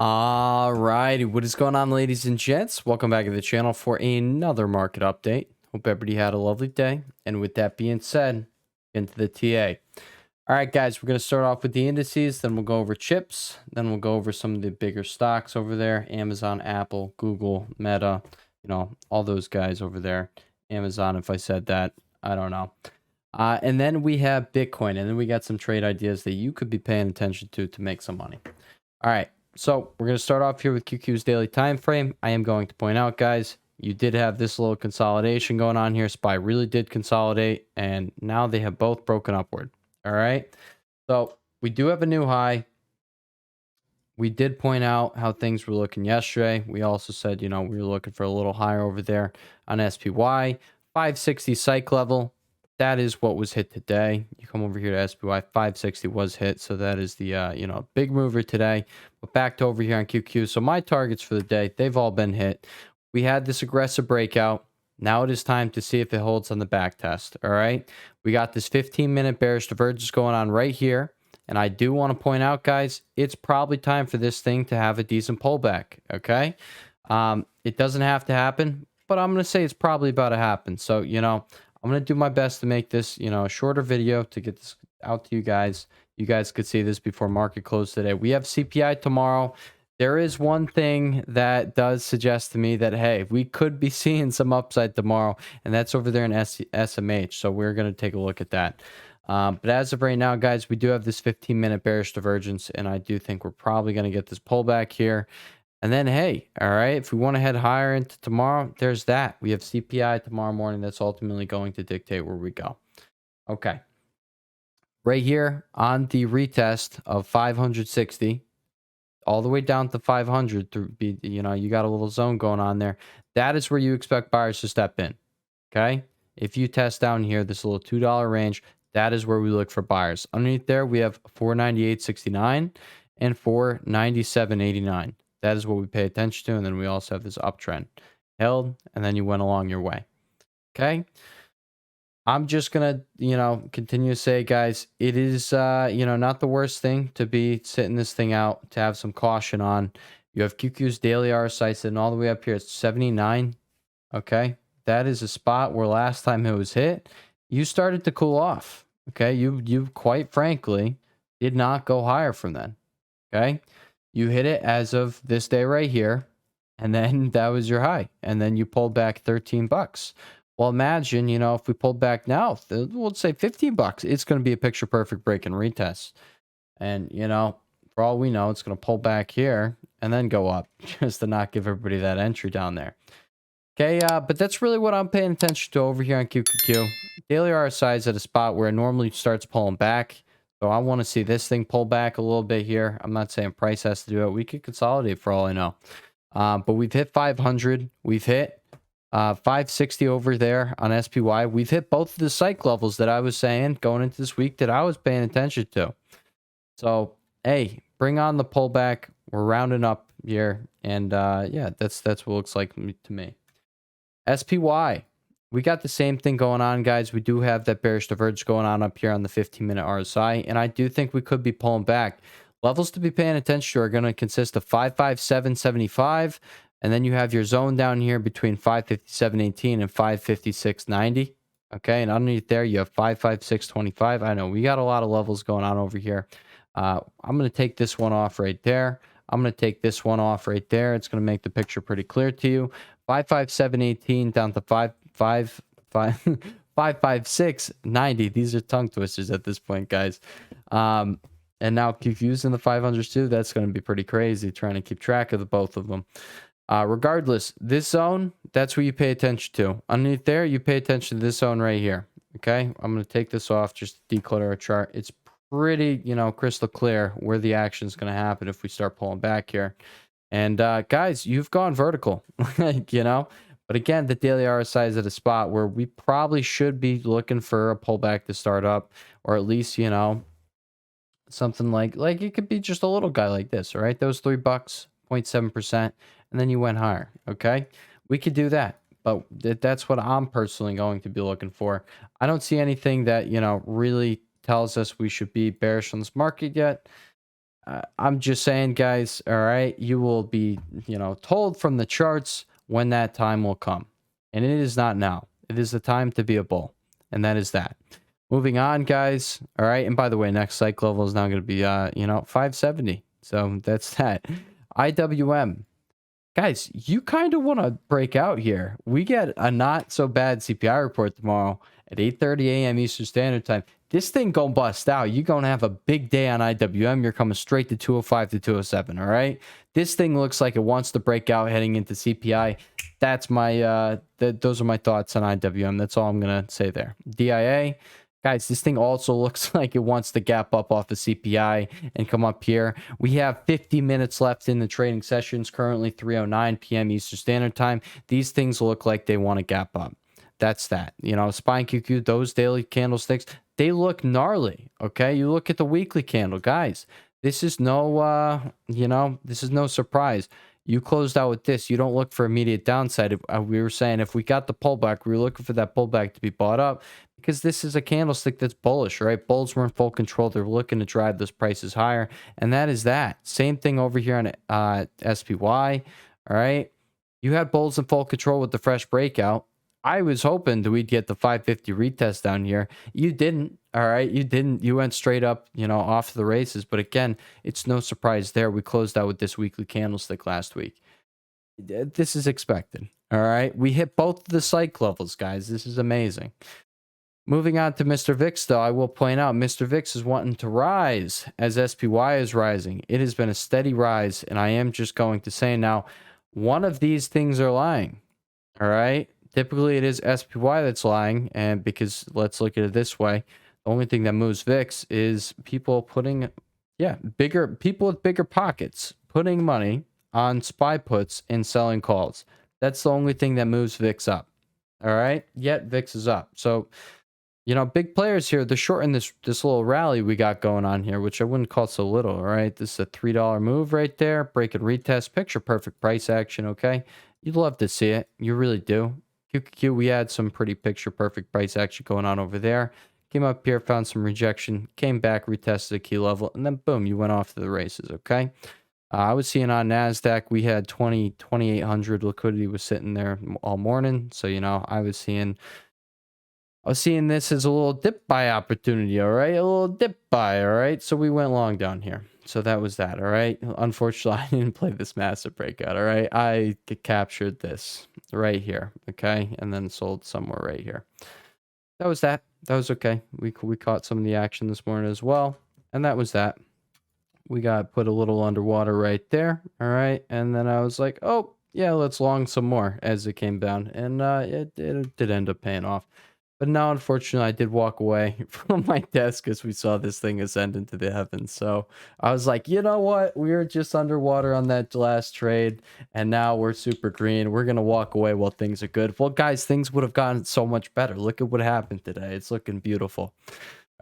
All righty, what is going on, ladies and gents? Welcome back to the channel for another market update. Hope everybody had a lovely day. And with that being said, into the TA. All right, guys, we're going to start off with the indices, then we'll go over chips, then we'll go over some of the bigger stocks over there: Amazon, Apple, Google, Meta, all those guys over there. Amazon, if I said that, I don't know. And then we have Bitcoin, and then we got some trade ideas that you could be paying attention to make some money. All right. So we're going to start off here with QQ's daily time frame. I am going to point out, guys, you did have this little consolidation going on here. SPY really did consolidate, and now they have both broken upward. All right. So we do have a new high. We did point out how things were looking yesterday. We also said, we were looking for a little higher over there on SPY. 560 psych level. That is what was hit today. You come over here to SPY, 560 was hit. So that is the, big mover today. But back to over here on QQ. So my targets for the day, they've all been hit. We had this aggressive breakout. Now it is time to see if it holds on the back test. All right. We got this 15-minute bearish divergence going on right here. And I do want to point out, guys, it's probably time for this thing to have a decent pullback. Okay. It doesn't have to happen, but I'm going to say it's probably about to happen. So, I'm going to do my best to make this, a shorter video to get this out to you guys. You guys could see this before market close today. We have CPI tomorrow. There is one thing that does suggest to me that, hey, we could be seeing some upside tomorrow, and that's over there in SMH. So we're going to take a look at that. But as of right now, guys, we do have this 15-minute bearish divergence, and I do think we're probably going to get this pullback here. And then, hey, all right, if we want to head higher into tomorrow, there's that. We have CPI tomorrow morning. That's ultimately going to dictate where we go. Okay. Right here on the retest of 560, all the way down to 500, you got a little zone going on there. That is where you expect buyers to step in. Okay. If you test down here, this little $2 range, that is where we look for buyers. Underneath there, we have 498.69 and 497.89. That is what we pay attention to. And then we also have this uptrend held, and then you went along your way. Okay. I'm just going to, continue to say, guys, it is, not the worst thing to be sitting this thing out, to have some caution on. You have QQ's daily RSI sitting all the way up here at 79. Okay. That is a spot where last time it was hit, you started to cool off. Okay. You quite frankly did not go higher from then. Okay. You hit it as of this day right here, and then that was your high, and then you pulled back $13. Well, imagine, if we pulled back now, we'll say $15, it's going to be a picture perfect break and retest. And, for all we know, it's going to pull back here and then go up just to not give everybody that entry down there. Okay, but that's really what I'm paying attention to over here on QQQ. Daily RSI is at a spot where it normally starts pulling back. So I want to see this thing pull back a little bit here. I'm not saying price has to do it. We could consolidate for all I know. But we've hit 500. We've hit 560 over there on SPY. We've hit both of the psych levels that I was saying going into this week that I was paying attention to. So, hey, bring on the pullback. We're rounding up here. And yeah, that's what it looks like to me. SPY. We got the same thing going on, guys. We do have that bearish divergence going on up here on the 15-minute RSI, and I do think we could be pulling back. Levels to be paying attention to are going to consist of 557.75, and then you have your zone down here between 557.18 and 556.90. Okay, and underneath there, you have 556.25. I know we got a lot of levels going on over here. I'm going to take this one off right there. I'm going to take this one off right there. It's going to make the picture pretty clear to you. 557.18 down to 556.90. These are tongue twisters at this point, guys. And now confusing the 500s too. That's going to be pretty crazy trying to keep track of the both of them. Regardless, this zone, that's what you pay attention to. Underneath there, you pay attention to this zone right here. Okay, I'm going to take this off just to declutter our chart. It's pretty, crystal clear where the action is going to happen if we start pulling back here. And guys, you've gone vertical, But again, the daily RSI is at a spot where we probably should be looking for a pullback to start up, or at least, something like it could be just a little guy like this, all right? Those $3, 0.7%, and then you went higher, okay? We could do that, but that's what I'm personally going to be looking for. I don't see anything that, really tells us we should be bearish on this market yet. I'm just saying, guys, all right, you will be, told from the charts when that time will come. And it is not now. It is the time to be a bull. And that is that. Moving on, guys. All right. And by the way, next cycle level is now going to be, 570. So that's that. IWM. Guys, you kind of want to break out here. We get a not so bad CPI report tomorrow at 8:30 a.m. Eastern Standard Time. This thing gonna bust out. You're gonna have a big day on IWM. You're coming straight to 205 to 207. All right. This thing looks like it wants to break out heading into CPI. That's my those are my thoughts on IWM. That's all I'm gonna say there. DIA. Guys, this thing also looks like it wants to gap up off the CPI and come up here. We have 50 minutes left in the trading sessions, currently 3:09 p.m. Eastern Standard Time. These things look like they want to gap up. That's that. Spine QQ, those daily candlesticks, they look gnarly, okay? You look at the weekly candle, guys. This is no, this is no surprise. You closed out with this. You don't look for immediate downside. We were saying if we got the pullback, we were looking for that pullback to be bought up because this is a candlestick that's bullish, right? Bulls were in full control. They're looking to drive those prices higher, and that is that. Same thing over here on SPY, all right? You had bulls in full control with the fresh breakout. I was hoping that we'd get the 550 retest down here. You didn't. All right. You didn't. You went straight up, off the races. But again, it's no surprise there. We closed out with this weekly candlestick last week. This is expected. All right. We hit both of the psych levels, guys. This is amazing. Moving on to Mr. VIX, though, I will point out Mr. VIX is wanting to rise as SPY is rising. It has been a steady rise. And I am just going to say now, one of these things are lying. All right. Typically, it is SPY that's lying, and because let's look at it this way, the only thing that moves VIX is people putting, people with bigger pockets putting money on SPY puts and selling calls. That's the only thing that moves VIX up. All right, yet VIX is up. So, big players here. They're shorting this little rally we got going on here, which I wouldn't call so little. All right, this is a $3 move right there. Break and retest, picture perfect price action. Okay, you'd love to see it. You really do. QQQ, we had some pretty picture perfect price action going on over there. Came up here, found some rejection, came back, retested a key level, and then boom, you went off to the races, okay? I was seeing on NASDAQ, we had 2,800 liquidity was sitting there all morning. So, I was seeing this as a little dip buy opportunity, all right? A little dip buy, all right? So we went long down here. So that was that, all right? Unfortunately, I didn't play this massive breakout, all right? I captured this right here, okay? And then sold somewhere right here. That was that. That was okay. We caught some of the action this morning as well. And that was that. We got put a little underwater right there, all right? And then I was like, oh, yeah, let's long some more as it came down. And it did end up paying off. But now, unfortunately, I did walk away from my desk as we saw this thing ascend into the heavens. So I was like, you know what? We were just underwater on that last trade, and now we're super green. We're going to walk away while things are good. Well, guys, things would have gotten so much better. Look at what happened today. It's looking beautiful.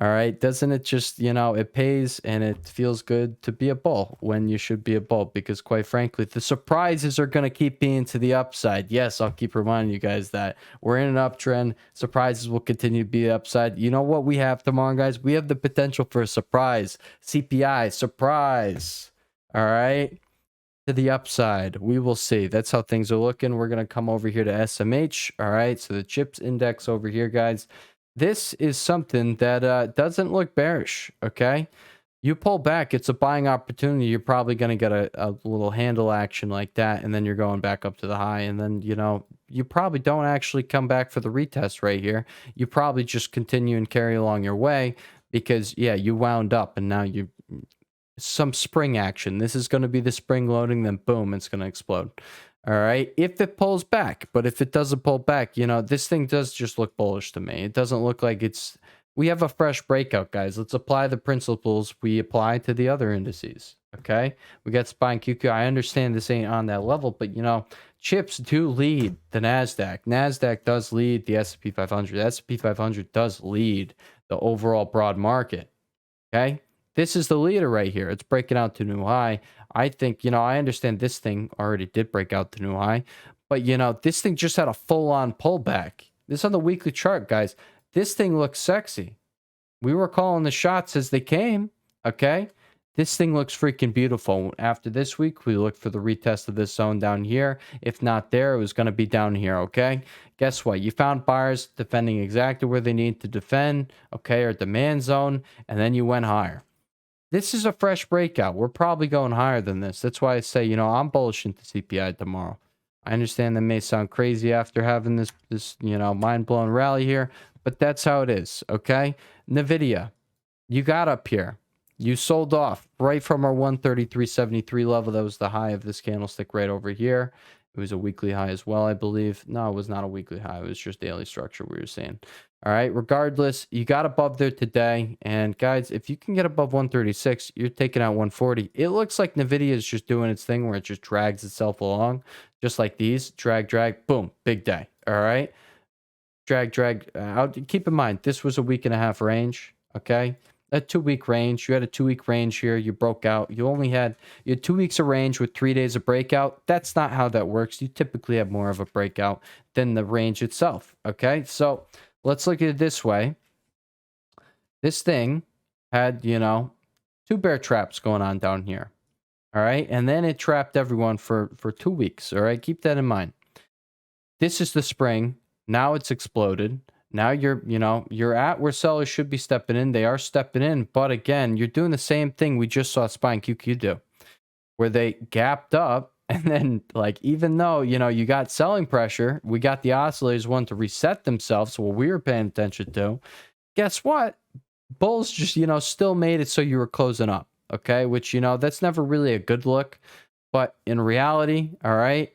All right. Doesn't it just, it pays and it feels good to be a bull when you should be a bull? Because quite frankly, the surprises are going to keep being to the upside. Yes, I'll keep reminding you guys that we're in an uptrend. Surprises will continue to be the upside. You know what we have tomorrow, guys? We have the potential for a surprise. CPI, surprise. All right. To the upside. We will see. That's how things are looking. We're going to come over here to SMH. All right. So the chips index over here, guys. This is something that doesn't look bearish, okay? You pull back, it's a buying opportunity. You're probably going to get a little handle action like that, and then you're going back up to the high, and then, you probably don't actually come back for the retest right here. You probably just continue and carry along your way because, yeah, you wound up, and now you some spring action. This is going to be the spring loading, then boom, it's going to explode. All right, if it pulls back, but if it doesn't pull back, this thing does just look bullish to me. It doesn't look like we have a fresh breakout, guys. Let's apply the principles we apply to the other indices. Okay, we got SPY and QQ. I understand this ain't on that level, but chips do lead the NASDAQ. NASDAQ does lead the S&P 500. The S&P 500 does lead the overall broad market. Okay. This is the leader right here. It's breaking out to new high. I think, I understand this thing already did break out to new high, but this thing just had a full-on pullback. This on the weekly chart, guys. This thing looks sexy. We were calling the shots as they came, okay? This thing looks freaking beautiful. After this week, we look for the retest of this zone down here. If not there, it was going to be down here, okay? Guess what? You found buyers defending exactly where they need to defend, okay, or demand zone, and then you went higher. This is a fresh breakout. We're probably going higher than this. That's why I say, you know, I'm bullish into CPI tomorrow. I understand that may sound crazy after having this you know, mind-blowing rally here, but that's how it is, okay? Nvidia, you got up here. You sold off right from our 133.73 level. That was the high of this candlestick right over here. It was a weekly high as well, I believe. No, it was not a weekly high. It was just daily structure we were seeing. All right, regardless, you got above there today. And guys, if you can get above 136, you're taking out 140. It looks like Nvidia is just doing its thing where it just drags itself along, just like these. Drag, drag, boom, big day. All right, drag, drag. Keep in mind, this was a week and a half range, okay? A 2-week range. You had a 2-week range here. You broke out. You had 2 weeks of range with 3 days of breakout. That's not how that works. You typically have more of a breakout than the range itself. Okay, so let's look at it this way. This thing had, you know, 2 bear traps going on down here. All right, and then it trapped everyone for 2 weeks. All right, keep that in mind. This is the spring. Now it's exploded. Now you're at where sellers should be stepping in. They are stepping in, but again, you're doing the same thing we just saw SPY and QQ do, where they gapped up, and then, like, even though, you know, you got selling pressure, we got the oscillators wanting to reset themselves, what we were paying attention to. Guess what? Bulls just, you know, still made it so you were closing up, okay? Which, you know, that's never really a good look, but in reality, all right,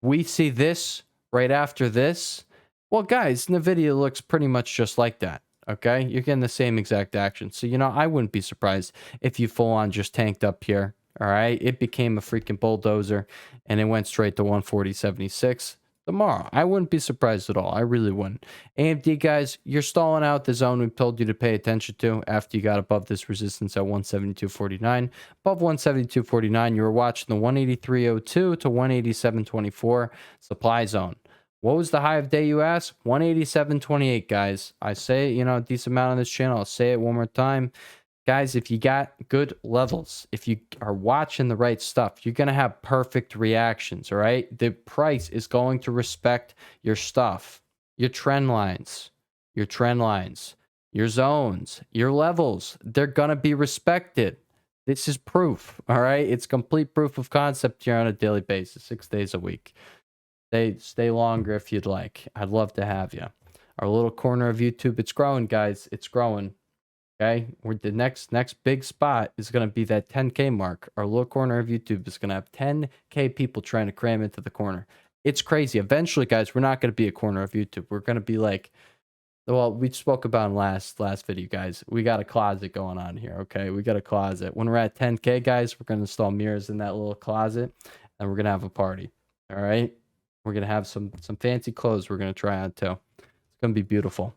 we see this right after this. Well, guys, Nvidia looks pretty much just like that, okay? You're getting the same exact action. So, you know, I wouldn't be surprised if you full on just tanked up here, all right? It became a freaking bulldozer, and it went straight to 140.76 tomorrow. I wouldn't be surprised at all. I really wouldn't. AMD, guys, you're stalling out the zone we told you to pay attention to after you got above this resistance at 172.49. Above 172.49, you were watching the 183.02 to 187.24 supply zone. What was the high of day, you ask? 187.28, guys. I say, you know, a decent amount on this channel. I'll say it one more time. Guys, if you got good levels, if you are watching the right stuff, you're going to have perfect reactions, all right? The price is going to respect your stuff, your trend lines, your zones, your levels. They're going to be respected. This is proof, all right? It's complete proof of concept here on a daily basis, 6 days a week. Stay longer if you'd like. I'd love to have you. Our little corner of YouTube, it's growing, guys. It's growing. Okay, the next big spot is going to be that 10K mark. Our little corner of YouTube is going to have 10K people trying to cram into the corner. It's crazy. Eventually, guys, we're not going to be a corner of YouTube. We're going to be like, well, we spoke about in last video, guys. We got a closet going on here. Okay, we got a closet. When we're at 10K, guys, we're going to install mirrors in that little closet, and we're going to have a party. All right. We're going to have some fancy clothes we're going to try on too. It's going to be beautiful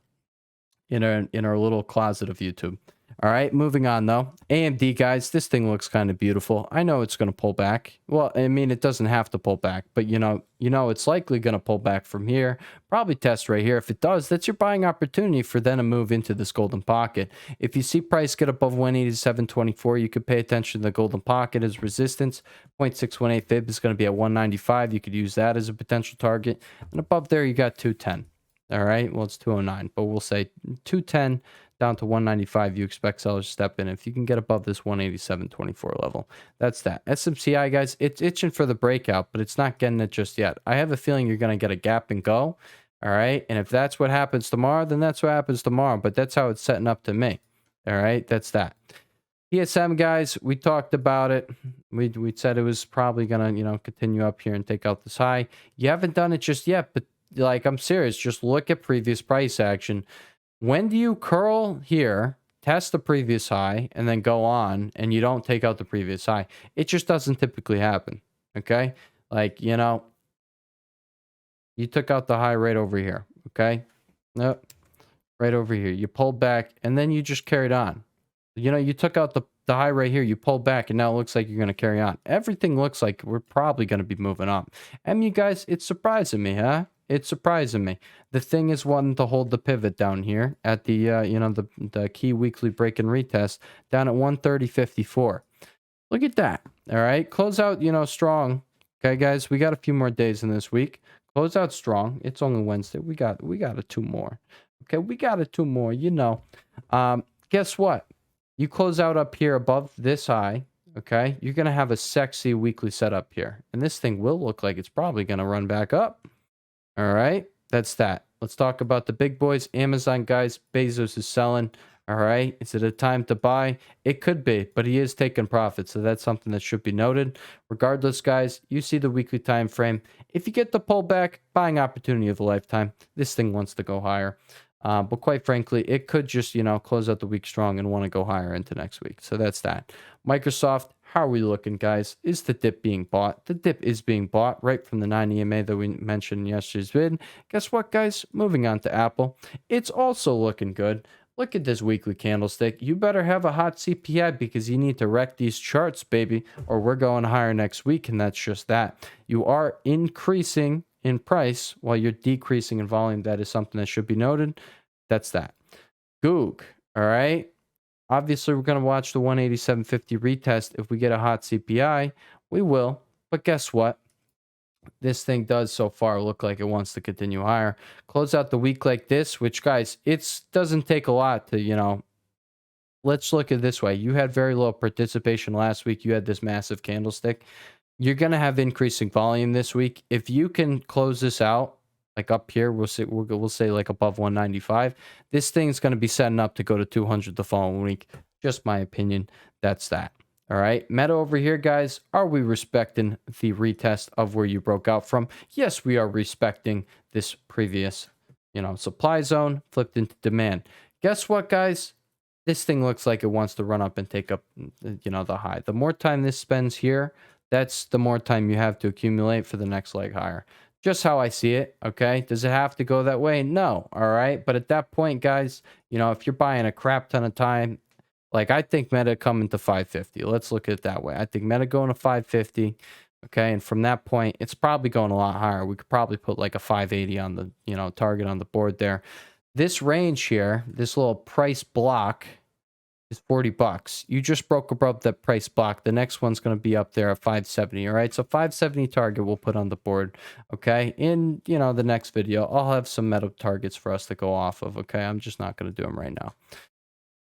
in our little closet of YouTube. All right, moving on though. AMD, guys, this thing looks kind of beautiful. I know it's going to pull back. Well, I mean, it doesn't have to pull back, but you know it's likely going to pull back from here. Probably test right here. If it does, that's your buying opportunity for then a move into this golden pocket. If you see price get above 187.24, you could pay attention to the golden pocket as resistance. 0.618 fib is going to be at 195. You could use that as a potential target. And above there, you got 210. All right, well, it's 209, but we'll say 210 down to 195. You expect sellers to step in. If you can get above this 187.24 level, that's that. SMCI, guys, it's itching for the breakout, but it's not getting it just yet. I have a feeling you're going to get a gap and go. All right, and if that's what happens tomorrow, then that's what happens tomorrow, but that's how it's setting up to me. All right, that's that. PSM, guys, we talked about it. We said it was probably going to, you know, continue up here and take out this high. You haven't done it just yet, but like, I'm serious. Just look at previous price action. When do you curl here, test the previous high, and then go on, and you don't take out the previous high? It just doesn't typically happen. Okay? Like, you know, you took out the high right over here. Okay? Nope. Right over here. You pulled back, and then you just carried on. You know, you took out the high right here. You pulled back, and now it looks like you're going to carry on. Everything looks like we're probably going to be moving up. And you guys, it's surprising me, huh? It's surprising me. The thing is wanting to hold the pivot down here at the, you know, the key weekly break and retest down at 130.54. Look at that. All right. Close out, strong. Okay, guys, we got a few more days in this week. Close out strong. It's only Wednesday. We got a two more. Okay, we got a two more, Guess what? You close out up here above this high, okay? You're going to have a sexy weekly setup here. And this thing will look like it's probably going to run back up. All right, that's that. Let's talk about the big boys. Amazon, guys, Bezos is selling. All right, is it a time to buy? It could be, but he is taking profit, so that's something that should be noted. Regardless, guys, you see the weekly time frame. If you get the pullback, buying opportunity of a lifetime. This thing wants to go higher. But quite frankly, it could just, close out the week strong and want to go higher into next week. So that's that. Microsoft, how are we looking, guys? Is the dip being bought? The dip is being bought right from the 9 EMA that we mentioned in yesterday's vid. Guess what, guys? Moving on to Apple. It's also looking good. Look at this weekly candlestick. You better have a hot CPI because you need to wreck these charts, baby, or we're going higher next week, and that's just that. You are increasing in price while you're decreasing in volume. That is something that should be noted. That's that. Goog, all right? Obviously, we're going to watch the 187.50 retest. If we get a hot CPI, we will. But guess what? This thing does so far look like it wants to continue higher. Close out the week like this, which, guys, it doesn't take a lot to, let's look at it this way. You had very low participation last week. You had this massive candlestick. You're going to have increasing volume this week. If you can close this out, like up here, we'll say like above 195. This thing's going to be setting up to go to 200 the following week. Just my opinion. That's that. All right. Meta over here, guys. Are we respecting the retest of where you broke out from? Yes, we are respecting this previous, supply zone flipped into demand. Guess what, guys? This thing looks like it wants to run up and take up, the high. The more time this spends here, that's the more time you have to accumulate for the next leg higher. Just how I see it, okay? Does it have to go that way? No, all right? But at that point, guys, if you're buying a crap ton of time, like I think Meta coming to 550. Let's look at it that way. I think Meta going to 550, okay? And from that point, it's probably going a lot higher. We could probably put like a 580 on the, target on the board there. This range here, this little price block, is $40. You just broke above that price block. The next one's going to be up there at 570. All right. So 570 target we'll put on the board. Okay. In, the next video, I'll have some meta targets for us to go off of. Okay. I'm just not going to do them right now.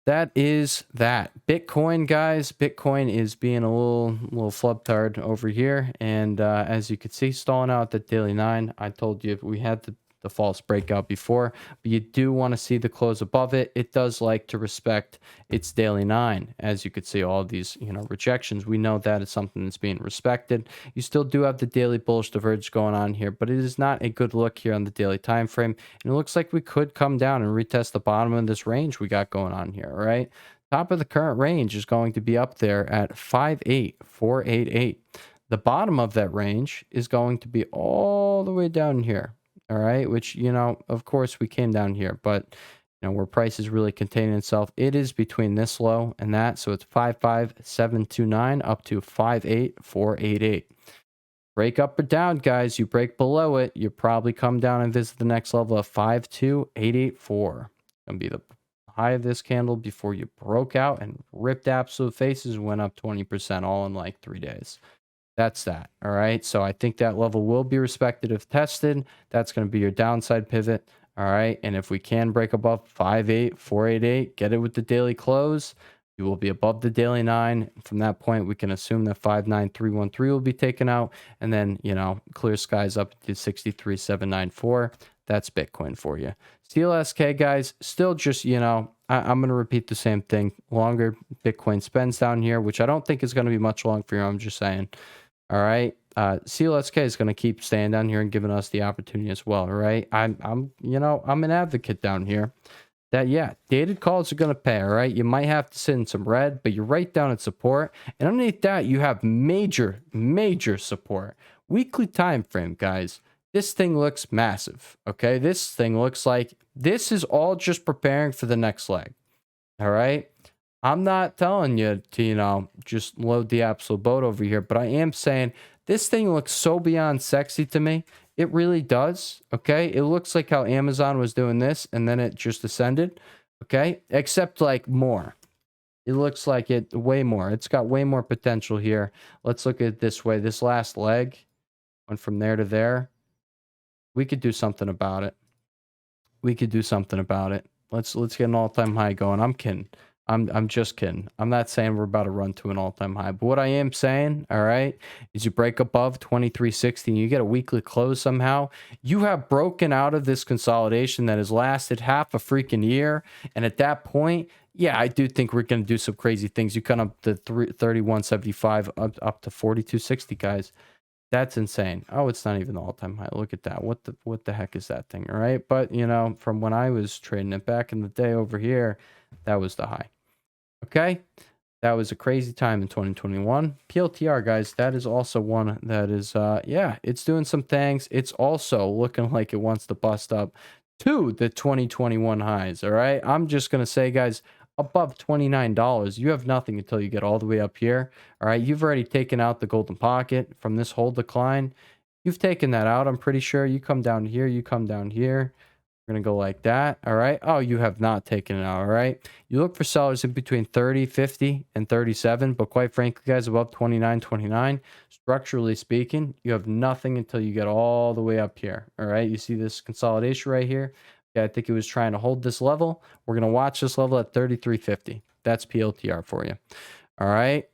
That is that. Bitcoin, guys. Bitcoin is being a little flubtard over here. And as you can see, stalling out at the daily 9. I told you we had the false breakout before, but you do want to see the close above it. It does like to respect its daily 9. As you could see, all these, rejections, we know that it's something that's being respected. You still do have the daily bullish divergence going on here, but it is not a good look here on the daily time frame. And it looks like we could come down and retest the bottom of this range we got going on here, all right? Top of the current range is going to be up there at 58488. The bottom of that range is going to be all the way down here. All right, which, of course we came down here, but, where price is really containing itself, it is between this low and that. So it's 55729 up to 58488. Break up or down, guys. You break below it, you probably come down and visit the next level of 52884. Gonna be the high of this candle before you broke out and ripped absolute faces and went up 20% all in like 3 days. That's that. All right. So I think that level will be respected if tested. That's going to be your downside pivot. All right. And if we can break above 58488, get it with the daily close, you will be above the daily 9. From that point, we can assume that 59313 will be taken out. And then, clear skies up to 63794. That's Bitcoin for you. CLSK, guys, still just, I'm going to repeat the same thing. Longer Bitcoin spends down here, which I don't think is going to be much long for you. I'm just saying. All right. CLSK is going to keep staying down here and giving us the opportunity as well. All right. I'm an advocate down here that, dated calls are going to pay. All right. You might have to sit in some red, but you're right down at support. And underneath that, you have major support. Weekly time frame, guys. This thing looks massive. Okay. This thing looks like this is all just preparing for the next leg. All right. I'm not telling you to, just load the absolute boat over here, but I am saying this thing looks so beyond sexy to me. It really does. Okay. It looks like how Amazon was doing this and then it just ascended. Okay. Except like more. It looks like it way more. It's got way more potential here. Let's look at it this way. This last leg went from there to there. We could do something about it. We could do something about it. Let's get an all-time high going. I'm kidding. I'm just kidding. I'm not saying we're about to run to an all-time high, but what I am saying, all right, is you break above 2360 and you get a weekly close somehow, you have broken out of this consolidation that has lasted half a freaking year. And at that point, yeah, I do think we're going to do some crazy things. You come up to 3175 up to 4260, guys. That's insane. Oh, it's not even the all-time high. Look at that. What the heck is that thing? All right. But you know, from when I was trading it back in the day over here, that was the high. Okay. That was a crazy time in 2021. PLTR, guys, that is also one that is yeah, it's doing some things. It's also looking like it wants to bust up to the 2021 highs. All right. I'm just gonna say, guys, above $29, you have nothing until you get all the way up here. All right, you've already taken out the golden pocket from this whole decline. You've taken that out, I'm pretty sure. You come down here, you come down here. We're going to go like that. All right. Oh, you have not taken it out. All right. You look for sellers in between 30, 50, and 37. But quite frankly, guys, above 29, 29, structurally speaking, you have nothing until you get all the way up here. All right. You see this consolidation right here. Yeah, I think it was trying to hold this level. We're going to watch this level at 33.50. That's PLTR for you. All right.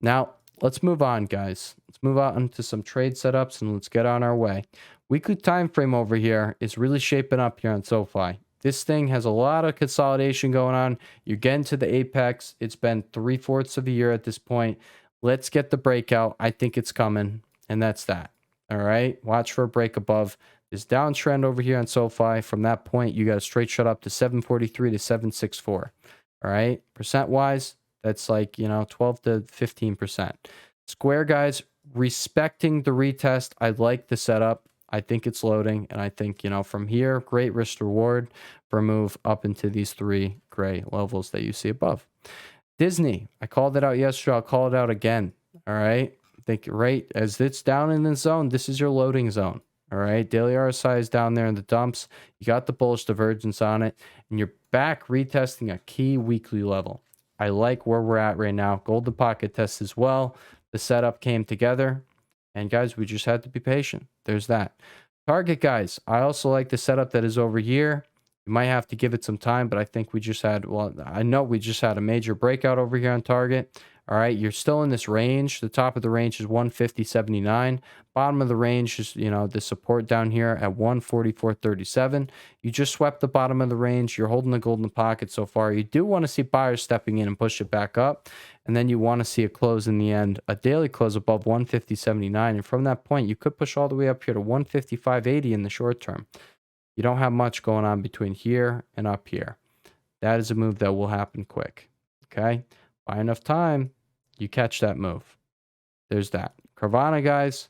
Now, let's move on, guys. Let's move on to some trade setups and let's get on our way. Weekly time frame over here is really shaping up here on SoFi. This thing has a lot of consolidation going on. You're getting to the apex. It's been 3/4 of a year at this point. Let's get the breakout. I think it's coming, and that's that. All right. Watch for a break above this downtrend over here on SoFi. From that point, you got a straight shot up to 743 to 764. All right. Percent wise, that's like, you know, 12 to 15%. Square, guys, respecting the retest. I like the setup. I think it's loading. And I think, you know, from here, great risk to reward for a move up into these three gray levels that you see above. Disney, I called it out yesterday. I'll call it out again. All right. I think right as it's down in the zone, this is your loading zone. All right. Daily RSI is down there in the dumps. You got the bullish divergence on it, and you're back retesting a key weekly level. I like where we're at right now. Golden pocket test as well. The setup came together. And guys, we just had to be patient. There's that. Target, guys, I also like the setup that is over here. You might have to give it some time, but I think we just had, well, I know we just had a major breakout over here on target. All right, you're still in this range. The top of the range is 150.79. Bottom of the range is, you know, the support down here at 144.37. You just swept the bottom of the range. You're holding the golden pocket so far. You do want to see buyers stepping in and push it back up. And then you want to see a close in the end, a daily close above 150.79. And from that point, you could push all the way up here to 155.80 in the short term. You don't have much going on between here and up here. That is a move that will happen quick. Okay. By enough time, you catch that move. There's that. Carvana, guys,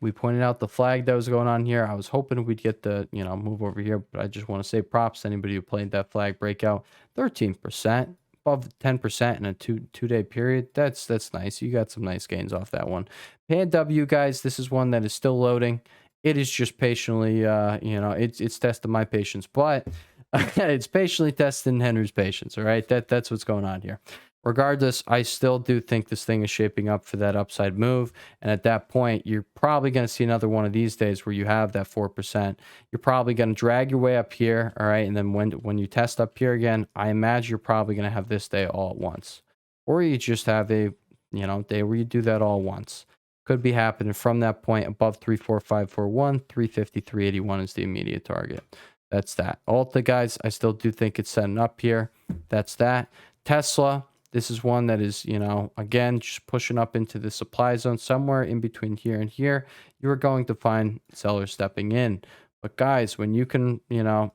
we pointed out the flag that was going on here. I was hoping we'd get the, you know, move over here, but I just want to say props to anybody who played that flag breakout. 13%, above 10% in a two-day period. That's nice. You got some nice gains off that one. PNW, guys, this is one that is still loading. It is just patiently, you know, it's testing my patience, but it's patiently testing Henry's patience. All right, that's what's going on here. Regardless, I still do think this thing is shaping up for that upside move. And at that point, you're probably going to see another one of these days where you have that 4%. You're probably going to drag your way up here. All right. And then when you test up here again, I imagine you're probably going to have this day all at once. Or you just have a, you know, day where you do that all at once. Could be happening from that point above 34541, 353.81 is the immediate target. That's that. Alta, guys, I still do think it's setting up here. That's that. Tesla, this is one that is, you know, again, just pushing up into the supply zone somewhere in between here and here. You are going to find sellers stepping in. But guys, when you can, you know,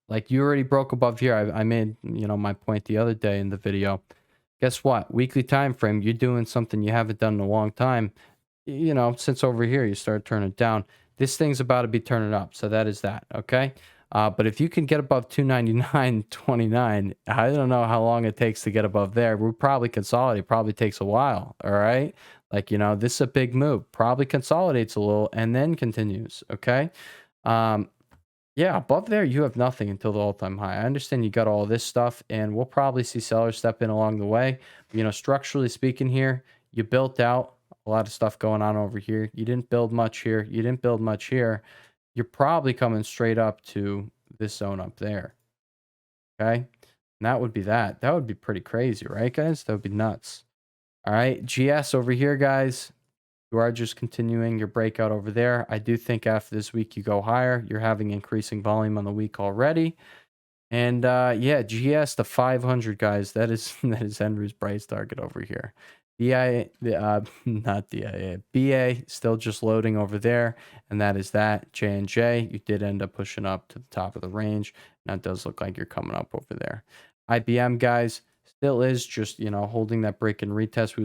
like you already broke above here. I made, you know, my point the other day in the video. Guess what? Weekly time frame, you're doing something you haven't done in a long time. You know, since over here you start turning it down. This thing's about to be turning up. So that is that. Okay. But if you can get above 299.29, I don't know how long it takes to get above there. We'll probably consolidate. Probably takes a while. All right. Like, you know, this is a big move. Probably consolidates a little and then continues. Okay. Yeah, above there, you have nothing until the all-time high. I understand you got all this stuff, and we'll probably see sellers step in along the way. You know, structurally speaking here, you built out a lot of stuff going on over here. You didn't build much here. You didn't build much here. You're probably coming straight up to this zone up there. Okay? And that would be that. That would be pretty crazy, right, guys? That would be nuts. All right, GS over here, guys. You are just continuing your breakout over there. I do think after this week you go higher. You're having increasing volume on the week already. And yeah, GS to 500, guys. That is Henry's price target over here. BIA, not DIA, BA still just loading over there, and that is that. J&J, you did end up pushing up to the top of the range. Now it does look like you're coming up over there. IBM, guys, still is just, you know, holding that break and retest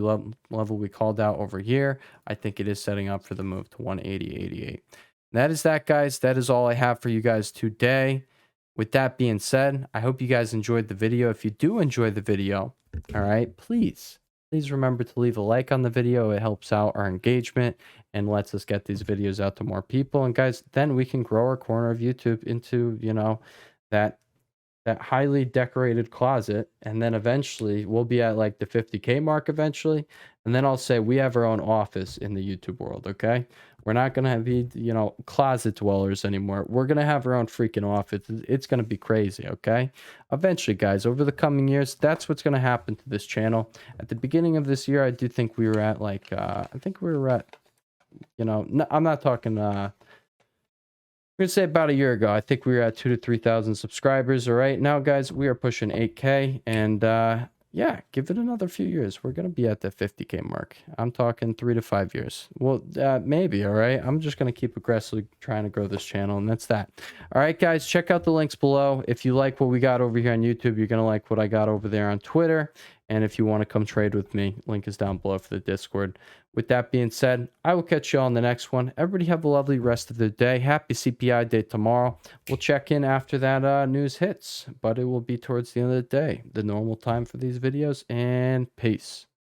level we called out over here. I think it is setting up for the move to 180.88. That is that, guys. That is all I have for you guys today. With that being said, I hope you guys enjoyed the video. If you do enjoy the video, all right, please remember to leave a like on the video. It helps out our engagement and lets us get these videos out to more people. And guys, then we can grow our corner of YouTube into, you know, that highly decorated closet, and then eventually we'll be at like the 50K mark eventually, and then I'll say we have our own office in the YouTube world. Okay, we're not gonna be, you know, closet dwellers anymore. We're gonna have our own freaking office. It's gonna be crazy. Okay, eventually, guys, over the coming years, that's what's gonna happen to this channel. At the beginning of this year, I do think we were at like I think we were at, you know, no, I'm not talking we're gonna say about a year ago, I think we were at 2,000 to 3,000 subscribers. All right, now guys, we are pushing 8K, and yeah, give it another few years. We're gonna be at the 50K mark. I'm talking 3 to 5 years. Well, maybe. All right, I'm just gonna keep aggressively trying to grow this channel, and that's that. All right, guys, check out the links below. If you like what we got over here on YouTube, you're gonna like what I got over there on Twitter. And if you want to come trade with me, link is down below for the Discord. With that being said, I will catch you all on the next one. Everybody have a lovely rest of the day. Happy CPI day tomorrow. We'll check in after that news hits, but it will be towards the end of the day, the normal time for these videos. And peace.